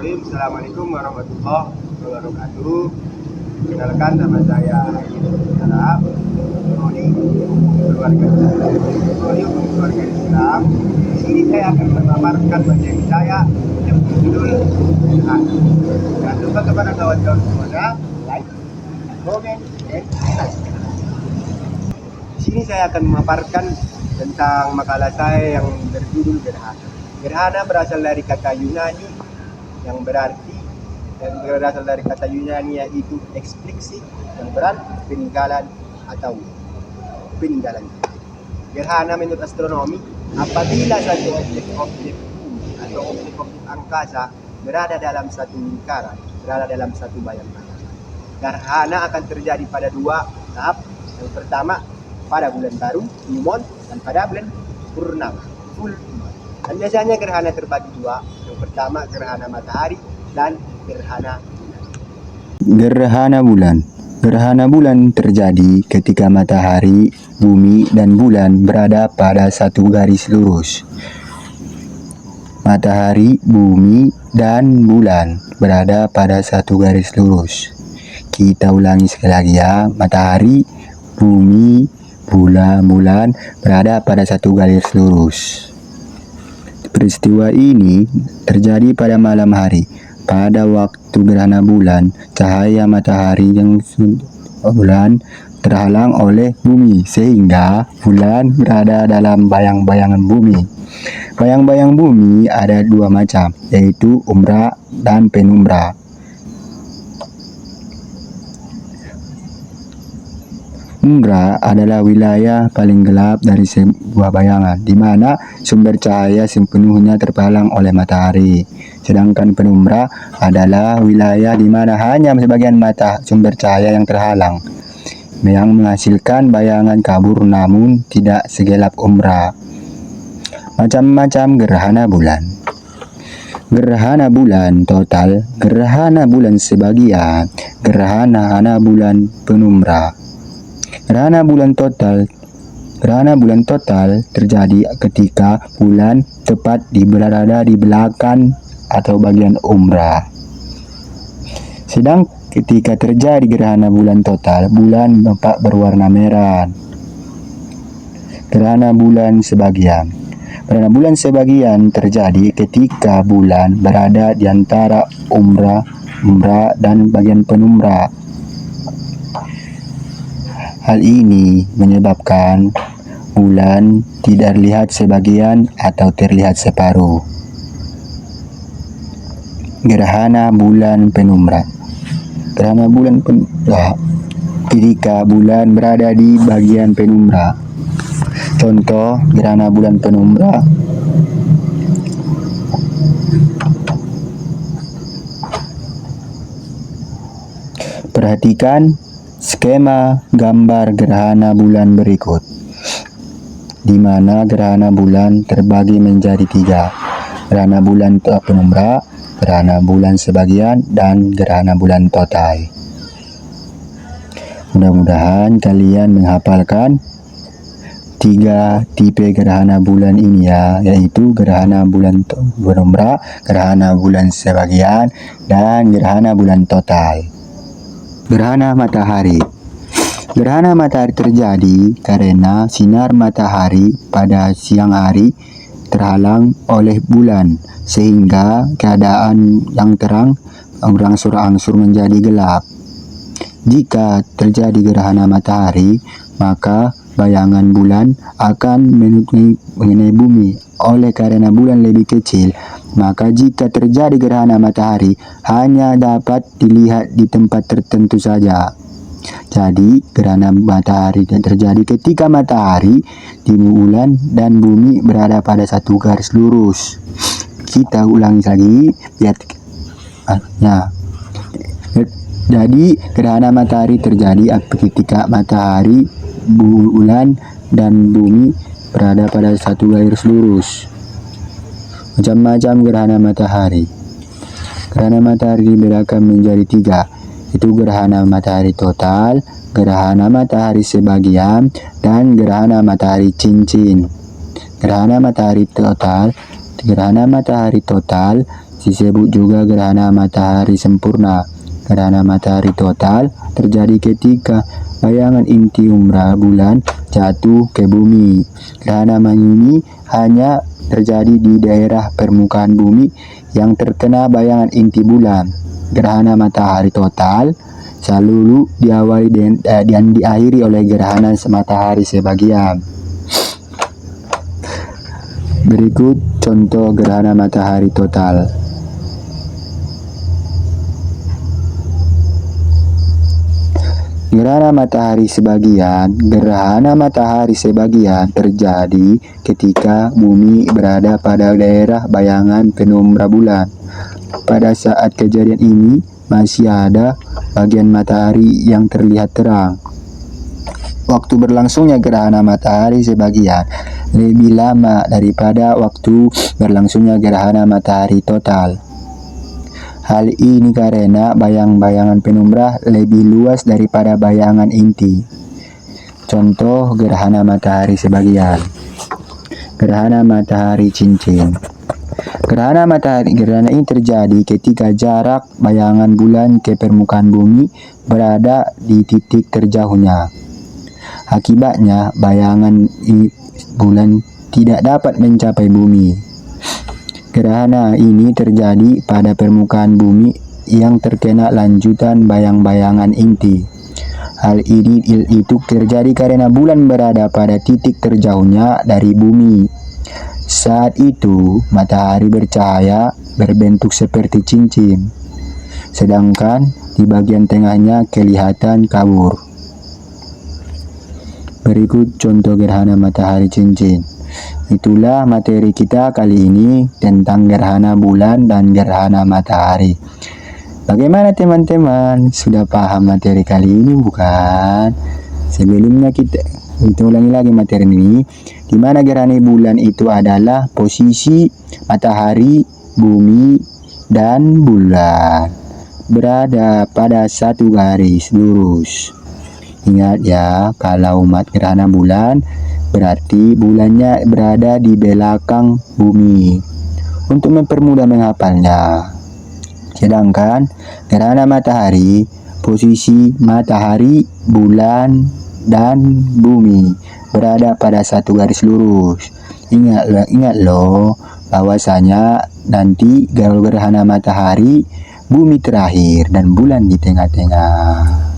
Bismillahirrahmanirrahim. Assalamualaikum warahmatullahi wabarakatuh. Kenalkan, nama saya Arab. Roni keluarga Islam. Di sini saya akan memaparkan materi saya yang berjudul Tuhan. Jangan lupa kepada kawan-kawan semuanya like, komen, dan share. Di sini saya akan memaparkan tentang makalah saya yang berjudul gerhana. Gerhana berasal dari kata Yunani yang berarti yaitu eksplisit yang berarti peninggalan atau peninggalan. Gerhana menurut astronomi apabila satu objek bumi atau objek angkasa berada dalam satu lingkaran, berada dalam satu bayang-bayang. Gerhana akan terjadi pada dua tahap. Yang pertama pada bulan baru new moon dan pada bulan purnama full moon. Dan biasanya gerhana terbagi dua. Yang pertama gerhana matahari dan gerhana bulan. Gerhana bulan. Gerhana bulan terjadi ketika matahari, bumi, dan bulan berada pada satu garis lurus. Matahari, bumi, dan bulan berada pada satu garis lurus. Kita ulangi sekali lagi ya. Matahari, bumi, bulan berada pada satu garis lurus. Peristiwa ini terjadi pada malam hari. Pada waktu gerhana bulan, cahaya matahari yang bulan terhalang oleh bumi sehingga bulan berada dalam bayang-bayangan bumi. Bayang-bayang bumi ada dua macam, yaitu umbra dan penumbra. Umbra adalah wilayah paling gelap dari sebuah bayangan, di mana sumber cahaya sepenuhnya terpalang oleh matahari. Sedangkan penumbra adalah wilayah di mana hanya sebagian sumber cahaya yang terhalang, yang menghasilkan bayangan kabur namun tidak segelap umbra. Macam-macam gerhana bulan. Gerhana bulan total, gerhana bulan sebagian, gerhana bulan penumbra. Gerhana bulan total terjadi ketika bulan tepat berada di belakang atau bagian umbra. Sedang ketika terjadi gerhana bulan total, bulan nampak berwarna merah. Gerhana bulan sebagian. Gerhana bulan sebagian terjadi ketika bulan berada di antara umbra dan bagian penumbra. Hal ini menyebabkan bulan tidak terlihat sebagian atau terlihat separuh. Gerhana bulan penumbra. Gerhana bulan penumbra ketika bulan berada di bagian penumbra. Contoh gerhana bulan penumbra. Perhatikan skema gambar gerhana bulan berikut, di mana gerhana bulan terbagi menjadi tiga: gerhana bulan penumbra, gerhana bulan sebagian, dan gerhana bulan total. Mudah-mudahan kalian menghafalkan tiga tipe gerhana bulan ini ya, yaitu gerhana bulan penumbra, gerhana bulan sebagian, dan gerhana bulan total. Gerhana matahari. Gerhana matahari terjadi karena sinar matahari pada siang hari terhalang oleh bulan, sehingga keadaan yang terang berangsur-angsur menjadi gelap. Jika terjadi gerhana matahari, maka bayangan bulan akan mengenai bumi. Oleh karena bulan lebih kecil, maka jika terjadi gerhana matahari hanya dapat dilihat di tempat tertentu saja. Jadi gerhana matahari terjadi ketika matahari, di bulan, dan bumi berada pada satu garis lurus. Kita ulangi lagi lihat. Jadi gerhana matahari terjadi ketika matahari, bulan, dan bumi berada pada satu garis lurus. Macam-macam gerhana matahari. Gerhana matahari dibedakan menjadi tiga, yaitu gerhana matahari total, gerhana matahari sebagian, dan gerhana matahari cincin. Gerhana matahari total disebut juga gerhana matahari sempurna. Gerhana matahari total terjadi ketika bayangan inti umbra bulan jatuh ke bumi. Gerhana ini hanya terjadi di daerah permukaan bumi yang terkena bayangan inti bulan. Gerhana matahari total selalu diawali dan diakhiri oleh gerhana matahari sebagian. Berikut contoh gerhana matahari total. Gerhana matahari sebagian terjadi ketika bumi berada pada daerah bayangan penumbra bulan. Pada saat kejadian ini masih ada bagian matahari yang terlihat terang. Waktu berlangsungnya gerhana matahari sebagian lebih lama daripada waktu berlangsungnya gerhana matahari total. Hal ini karena bayang-bayangan penumbra lebih luas daripada bayangan inti. Contoh gerhana matahari sebagian. Gerhana matahari cincin. Gerhana ini terjadi ketika jarak bayangan bulan ke permukaan bumi berada di titik terjauhnya. Akibatnya, bayangan bulan tidak dapat mencapai bumi. Gerhana ini terjadi pada permukaan bumi yang terkena lanjutan bayang-bayangan inti. Hal ini itu terjadi karena bulan berada pada titik terjauhnya dari bumi. Saat itu, matahari bercahaya berbentuk seperti cincin, sedangkan di bagian tengahnya kelihatan kabur. Berikut contoh gerhana matahari cincin. Itulah materi kita kali ini tentang gerhana bulan dan gerhana matahari. Bagaimana teman-teman? Sudah paham materi kali ini bukan? Sebelumnya kita ulangi lagi materi ini, di mana gerhana bulan itu adalah posisi matahari, bumi, dan bulan berada pada satu garis lurus. Ingat ya, kalau gerhana bulan berarti bulannya berada di belakang bumi. Untuk mempermudah menghafalnya. Sedangkan gerhana matahari, posisi matahari, bulan, dan bumi berada pada satu garis lurus. Ingat loh, bahwasanya nanti kalau gerhana matahari, bumi terakhir dan bulan di tengah-tengah.